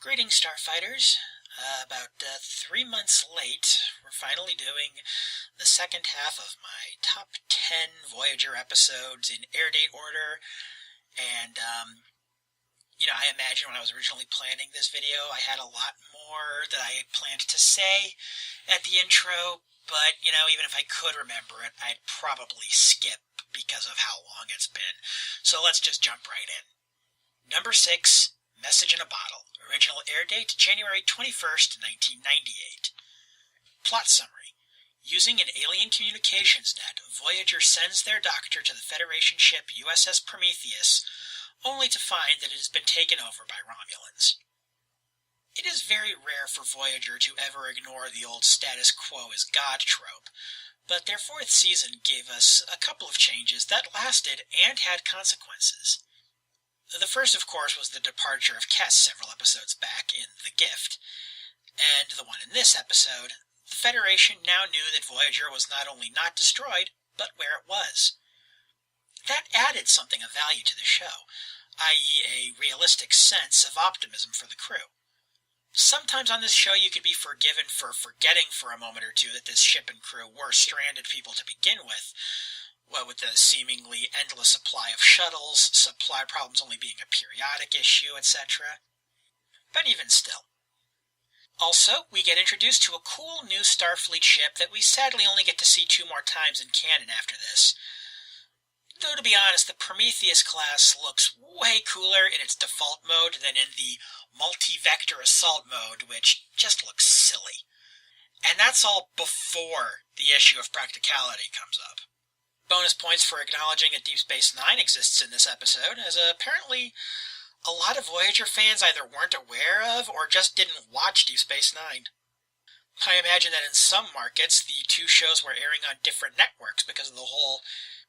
Greetings, Starfighters. About 3 months late, we're finally doing the second half of my top 10 Voyager episodes in air date order. And, I imagine when I was originally planning this video, I had a lot more that I planned to say at the intro. But, even if I could remember it, I'd probably skip because of how long it's been. So let's just jump right in. Number 6, Message in a Bottle. Original air date, January 21st, 1998. Plot summary. Using an alien communications net, Voyager sends their doctor to the Federation ship USS Prometheus, only to find that it has been taken over by Romulans. It is very rare for Voyager to ever ignore the old status quo is God trope, but their 4th season gave us a couple of changes that lasted and had consequences. The first, of course, was the departure of Kes several episodes back in The Gift. And the one in this episode, the Federation now knew that Voyager was not only not destroyed, but where it was. That added something of value to the show, i.e. a realistic sense of optimism for the crew. Sometimes on this show you could be forgiven for forgetting for a moment or two that this ship and crew were stranded people to begin with, with the seemingly endless supply of shuttles, supply problems only being a periodic issue, etc. But even still. Also, we get introduced to a cool new Starfleet ship that we sadly only get to see 2 more times in canon after this. Though to be honest, the Prometheus class looks way cooler in its default mode than in the multi-vector assault mode, which just looks silly. And that's all before the issue of practicality comes up. Bonus points for acknowledging that Deep Space Nine exists in this episode, as apparently a lot of Voyager fans either weren't aware of or just didn't watch Deep Space Nine. I imagine that in some markets, the 2 shows were airing on different networks because of the whole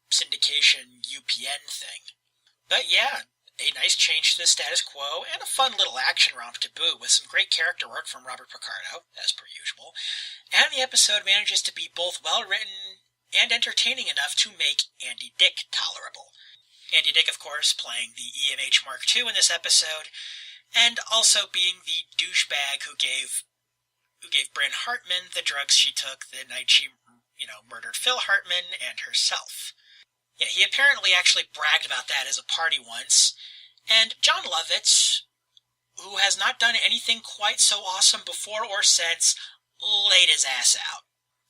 syndication UPN thing. But yeah, a nice change to the status quo, and a fun little action romp to boot with some great character work from Robert Picardo, as per usual, and the episode manages to be both well-written and entertaining enough to make Andy Dick tolerable. Andy Dick, of course, playing the EMH Mark II in this episode, and also being the douchebag who gave Bryn Hartman the drugs she took the night she, murdered Phil Hartman and herself. Yeah, he apparently actually bragged about that as a party once, and John Lovitz, who has not done anything quite so awesome before or since, laid his ass out.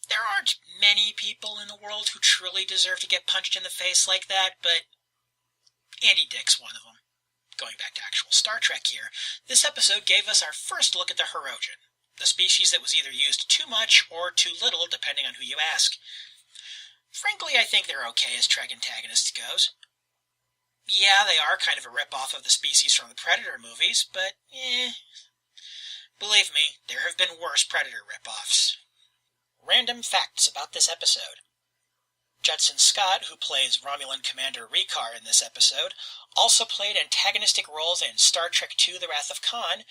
There aren't many people in the world who truly deserve to get punched in the face like that, but Andy Dick's one of them. Going back to actual Star Trek here, this episode gave us our first look at the Hirogen, the species that was either used too much or too little, depending on who you ask. Frankly, I think they're okay as Trek antagonists goes. Yeah, they are kind of a rip-off of the species from the Predator movies, but believe me, there have been worse Predator rip-offs. Random facts about this episode. Judson Scott, who plays Romulan Commander Ricard in this episode, also played antagonistic roles in Star Trek II The Wrath of Khan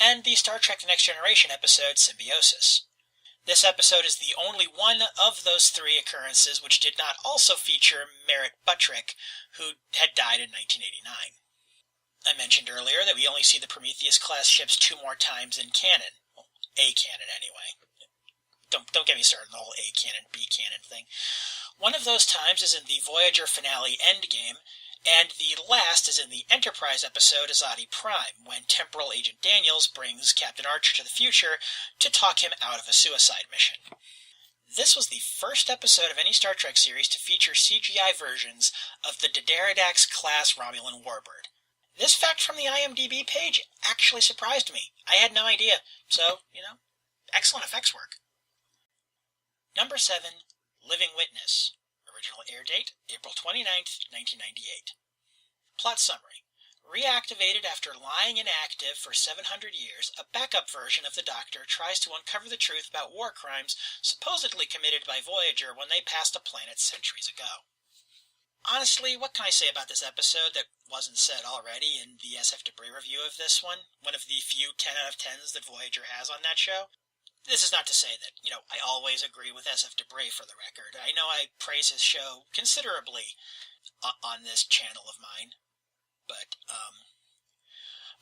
and the Star Trek The Next Generation episode Symbiosis. This episode is the only one of those 3 occurrences which did not also feature Merritt Buttrick, who had died in 1989. I mentioned earlier that we only see the Prometheus-class ships 2 more times in canon. Well, A canon anyway. Don't get me started on the whole A canon, B canon thing. One of those times is in the Voyager finale Endgame, and the last is in the Enterprise episode Azadi Prime, when Temporal Agent Daniels brings Captain Archer to the future to talk him out of a suicide mission. This was the first episode of any Star Trek series to feature CGI versions of the Dideridax-class Romulan warbird. This fact from the IMDb page actually surprised me. I had no idea, so, excellent effects work. Number 7, Living Witness. Original air date, April 29th, 1998. Plot summary. Reactivated after lying inactive for 700 years, a backup version of the Doctor tries to uncover the truth about war crimes supposedly committed by Voyager when they passed a planet centuries ago. Honestly, what can I say about this episode that wasn't said already in the SF Debris review of this one of the few 10 out of 10s that Voyager has on that show? This is not to say that, I always agree with SF Debris for the record. I know I praise his show considerably on this channel of mine. But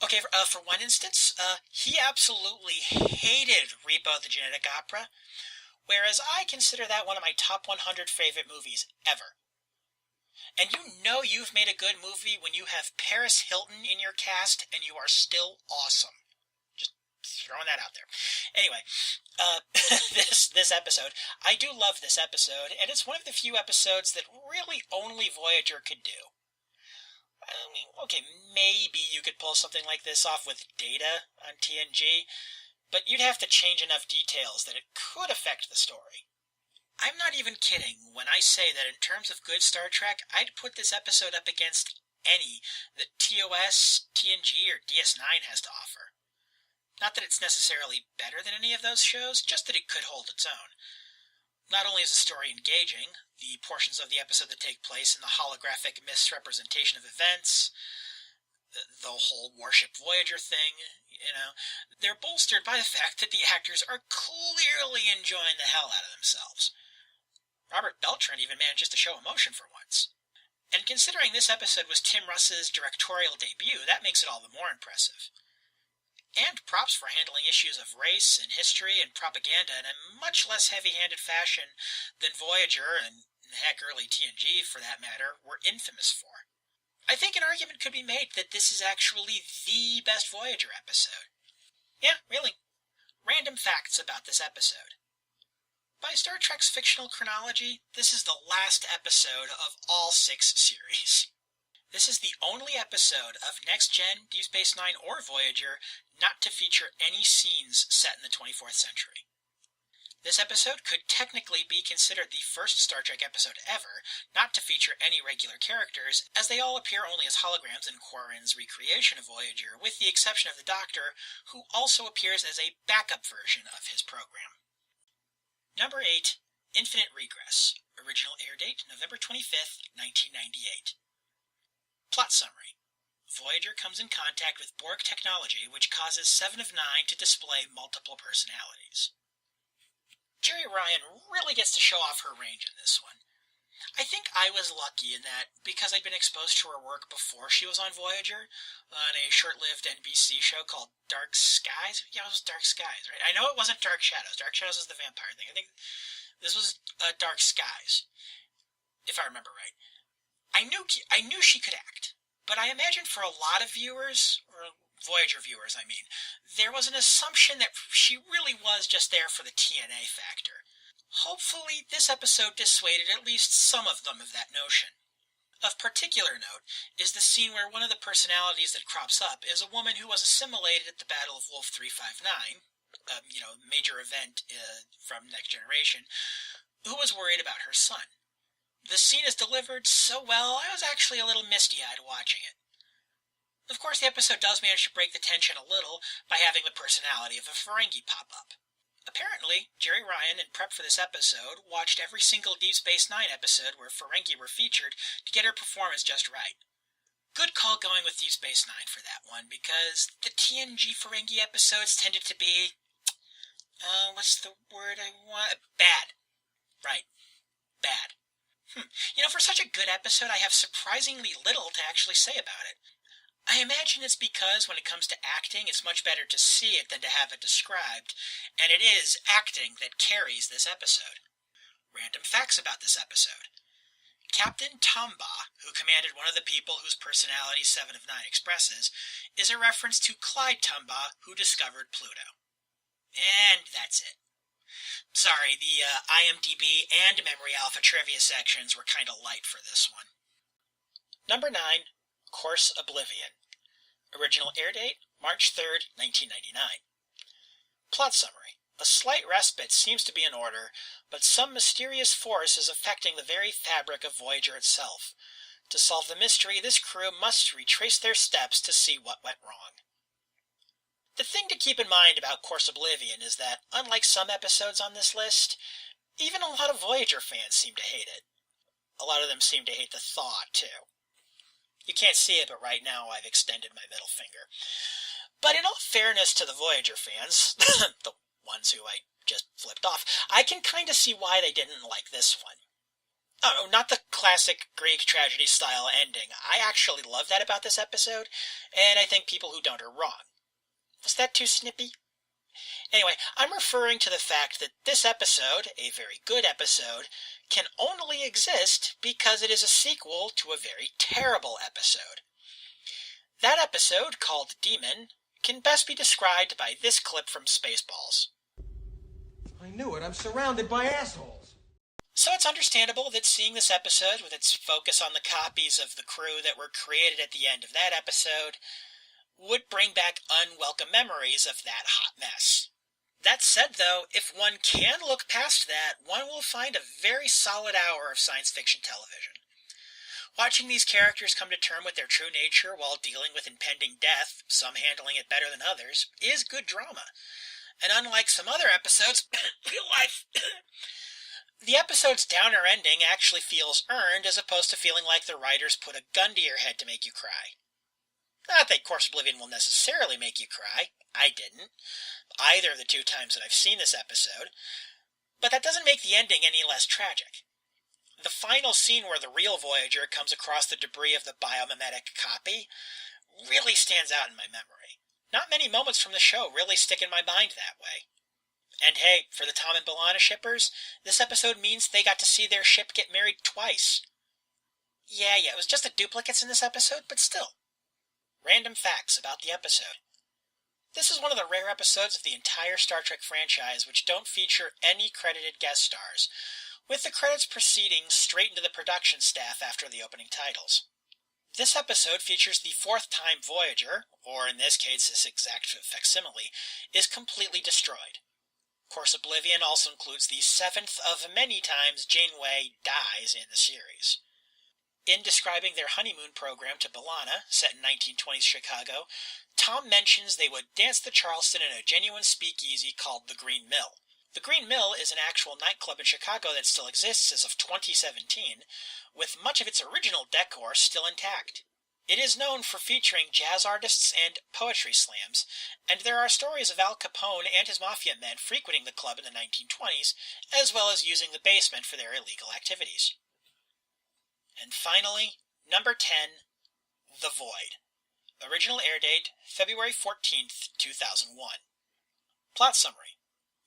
Okay, for one instance, he absolutely hated Repo the Genetic Opera, whereas I consider that one of my top 100 favorite movies ever. And you know you've made a good movie when you have Paris Hilton in your cast and you are still awesome. Just throwing that out there. Anyway, this episode, I do love this episode, and it's one of the few episodes that really only Voyager could do. I mean, okay, maybe you could pull something like this off with Data on TNG, but you'd have to change enough details that it could affect the story. I'm not even kidding when I say that in terms of good Star Trek, I'd put this episode up against any that TOS, TNG, or DS9 has to offer. Not that it's necessarily better than any of those shows, just that it could hold its own. Not only is the story engaging, the portions of the episode that take place in the holographic misrepresentation of events, the whole Warship Voyager thing, they're bolstered by the fact that the actors are clearly enjoying the hell out of themselves. Robert Beltran even manages to show emotion for once. And considering this episode was Tim Russ's directorial debut, that makes it all the more impressive. And props for handling issues of race and history and propaganda in a much less heavy-handed fashion than Voyager, and heck, early TNG for that matter, were infamous for. I think an argument could be made that this is actually the best Voyager episode. Yeah, really. Random facts about this episode. By Star Trek's fictional chronology, this is the last episode of all 6 series. This is the only episode of Next Gen, Deep Space Nine, or Voyager not to feature any scenes set in the 24th century. This episode could technically be considered the first Star Trek episode ever not to feature any regular characters, as they all appear only as holograms in Quarren's recreation of Voyager, with the exception of the Doctor, who also appears as a backup version of his program. Number 8, Infinite Regress. Original air date, November 25th, 1998. Plot summary. Voyager comes in contact with Borg technology which causes 7 of 9 to display multiple personalities. Jerry Ryan really gets to show off her range in this one. I think I was lucky in that, because I'd been exposed to her work before she was on Voyager, on a short-lived NBC show called Dark Skies. Yeah, it was Dark Skies, right? I know it wasn't Dark Shadows. Dark Shadows was the vampire thing. I think this was Dark Skies, if I remember right. I knew she could act, but I imagine for a lot of viewers, or Voyager viewers, I mean, there was an assumption that she really was just there for the TNA factor. Hopefully, this episode dissuaded at least some of them of that notion. Of particular note is the scene where one of the personalities that crops up is a woman who was assimilated at the Battle of Wolf 359, major event from Next Generation, who was worried about her son. The scene is delivered so well, I was actually a little misty-eyed watching it. Of course, the episode does manage to break the tension a little by having the personality of a Ferengi pop up. Apparently, Jerry Ryan, in prep for this episode, watched every single Deep Space Nine episode where Ferengi were featured to get her performance just right. Good call going with Deep Space Nine for that one, because the TNG Ferengi episodes tended to be, what's the word I want? Bad. Right. Bad. For such a good episode, I have surprisingly little to actually say about it. I imagine it's because when it comes to acting, it's much better to see it than to have it described, and it is acting that carries this episode. Random facts about this episode. Captain Tombaugh, who commanded one of the people whose personality 7 of 9 expresses, is a reference to Clyde Tombaugh, who discovered Pluto. And that's it. Sorry, the IMDb and Memory Alpha trivia sections were kinda light for this one. Number 9, Course Oblivion. Original air date, March 3rd, 1999. Plot summary. A slight respite seems to be in order, but some mysterious force is affecting the very fabric of Voyager itself. To solve the mystery, this crew must retrace their steps to see what went wrong. The thing to keep in mind about Course Oblivion is that, unlike some episodes on this list, even a lot of Voyager fans seem to hate it. A lot of them seem to hate the thaw, too. You can't see it, but right now I've extended my middle finger. But in all fairness to the Voyager fans, the ones who I just flipped off, I can kind of see why they didn't like this one. Oh, no, not the classic Greek tragedy style ending. I actually love that about this episode, and I think people who don't are wrong. Was that too snippy? Anyway, I'm referring to the fact that this episode, a very good episode, can only exist because it is a sequel to a very terrible episode. That episode, called Demon, can best be described by this clip from Spaceballs. I knew it. I'm surrounded by assholes. So it's understandable that seeing this episode with its focus on the copies of the crew that were created at the end of that episode would bring back unwelcome memories of that hot mess. That said, though, if one can look past that, one will find a very solid hour of science fiction television. Watching these characters come to terms with their true nature while dealing with impending death, some handling it better than others, is good drama. And unlike some other episodes, real life, the episode's downer ending actually feels earned as opposed to feeling like the writers put a gun to your head to make you cry. Not that Course Oblivion will necessarily make you cry. I didn't. Either of the 2 times that I've seen this episode. But that doesn't make the ending any less tragic. The final scene where the real Voyager comes across the debris of the biomimetic copy really stands out in my memory. Not many moments from the show really stick in my mind that way. And hey, for the Tom and B'Elanna shippers, this episode means they got to see their ship get married twice. Yeah, it was just the duplicates in this episode, but still. Random facts about the episode. This is one of the rare episodes of the entire Star Trek franchise which don't feature any credited guest stars, with the credits proceeding straight into the production staff after the opening titles. This episode features the 4th time Voyager, or in this case this exact facsimile, is completely destroyed. Course Oblivion also includes the 7th of many times Janeway dies in the series. In describing their honeymoon program to B'Elanna, set in 1920s Chicago, Tom mentions they would dance the Charleston in a genuine speakeasy called the Green Mill. The Green Mill is an actual nightclub in Chicago that still exists as of 2017, with much of its original decor still intact. It is known for featuring jazz artists and poetry slams, and there are stories of Al Capone and his mafia men frequenting the club in the 1920s, as well as using the basement for their illegal activities. And finally, number 10, The Void. Original air date, February 14th, 2001. Plot summary.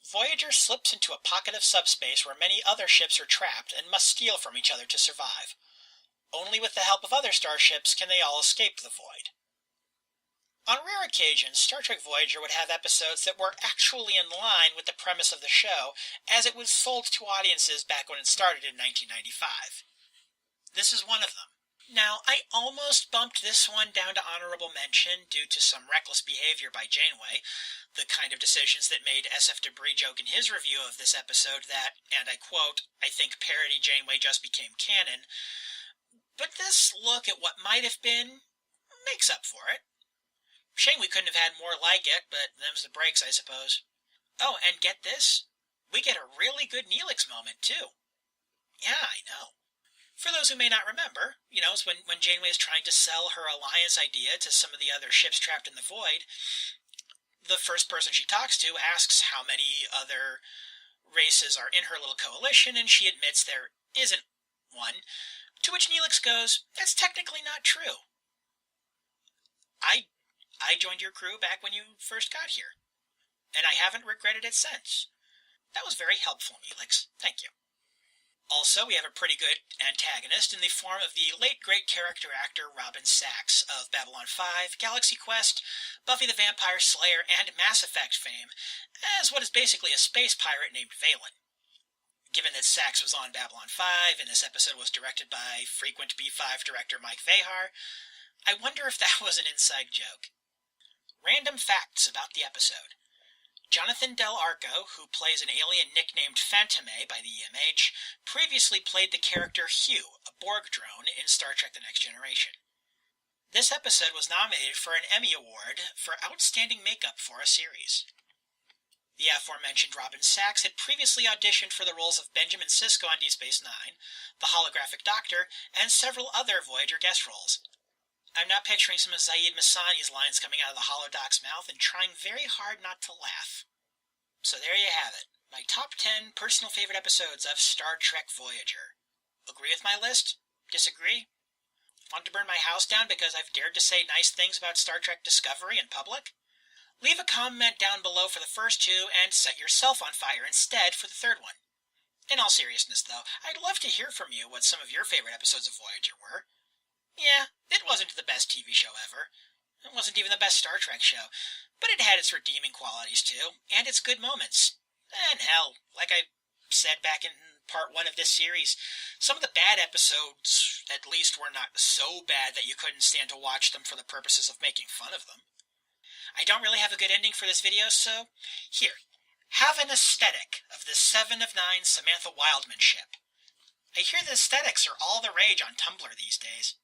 Voyager slips into a pocket of subspace where many other ships are trapped and must steal from each other to survive. Only with the help of other starships can they all escape the void. On rare occasions, Star Trek Voyager would have episodes that were actually in line with the premise of the show, as it was sold to audiences back when it started in 1995. This is one of them. Now, I almost bumped this one down to honorable mention due to some reckless behavior by Janeway, the kind of decisions that made SF Debris joke in his review of this episode that, and I quote, "I think parody Janeway just became canon," but this look at what might have been makes up for it. Shame we couldn't have had more like it, but them's the breaks, I suppose. Oh, and get this, we get a really good Neelix moment, too. Yeah, I know. For those who may not remember, it's when Janeway is trying to sell her alliance idea to some of the other ships trapped in the void, the first person she talks to asks how many other races are in her little coalition, and she admits there isn't one, to which Neelix goes, "That's technically not true. I joined your crew back when you first got here, and I haven't regretted it since. That was very helpful, Neelix. Thank you." Also, we have a pretty good antagonist in the form of the late great character actor Robin Sachs of Babylon 5, Galaxy Quest, Buffy the Vampire Slayer, and Mass Effect fame, as what is basically a space pirate named Valen. Given that Sachs was on Babylon 5 and this episode was directed by frequent B5 director Mike Vehar, I wonder if that was an inside joke. Random facts about the episode. Jonathan Del Arco, who plays an alien nicknamed Phantome by the EMH, previously played the character Hugh, a Borg drone, in Star Trek The Next Generation. This episode was nominated for an Emmy Award for Outstanding Makeup for a Series. The aforementioned Robin Sachs had previously auditioned for the roles of Benjamin Sisko on Deep Space Nine, the Holographic Doctor, and several other Voyager guest roles. I'm now picturing some of Zaid Masani's lines coming out of the holodoc's mouth and trying very hard not to laugh. So there you have it, my top 10 personal favorite episodes of Star Trek Voyager. Agree with my list? Disagree? Want to burn my house down because I've dared to say nice things about Star Trek Discovery in public? Leave a comment down below for the first two and set yourself on fire instead for the third one. In all seriousness, though, I'd love to hear from you what some of your favorite episodes of Voyager were. Yeah, it wasn't the best TV show ever. It wasn't even the best Star Trek show, but it had its redeeming qualities too, and its good moments. And hell, like I said back in part 1 of this series, some of the bad episodes, at least, were not so bad that you couldn't stand to watch them for the purposes of making fun of them. I don't really have a good ending for this video, so here, have an aesthetic of the 7 of 9 Samantha Wildman ship. I hear the aesthetics are all the rage on Tumblr these days.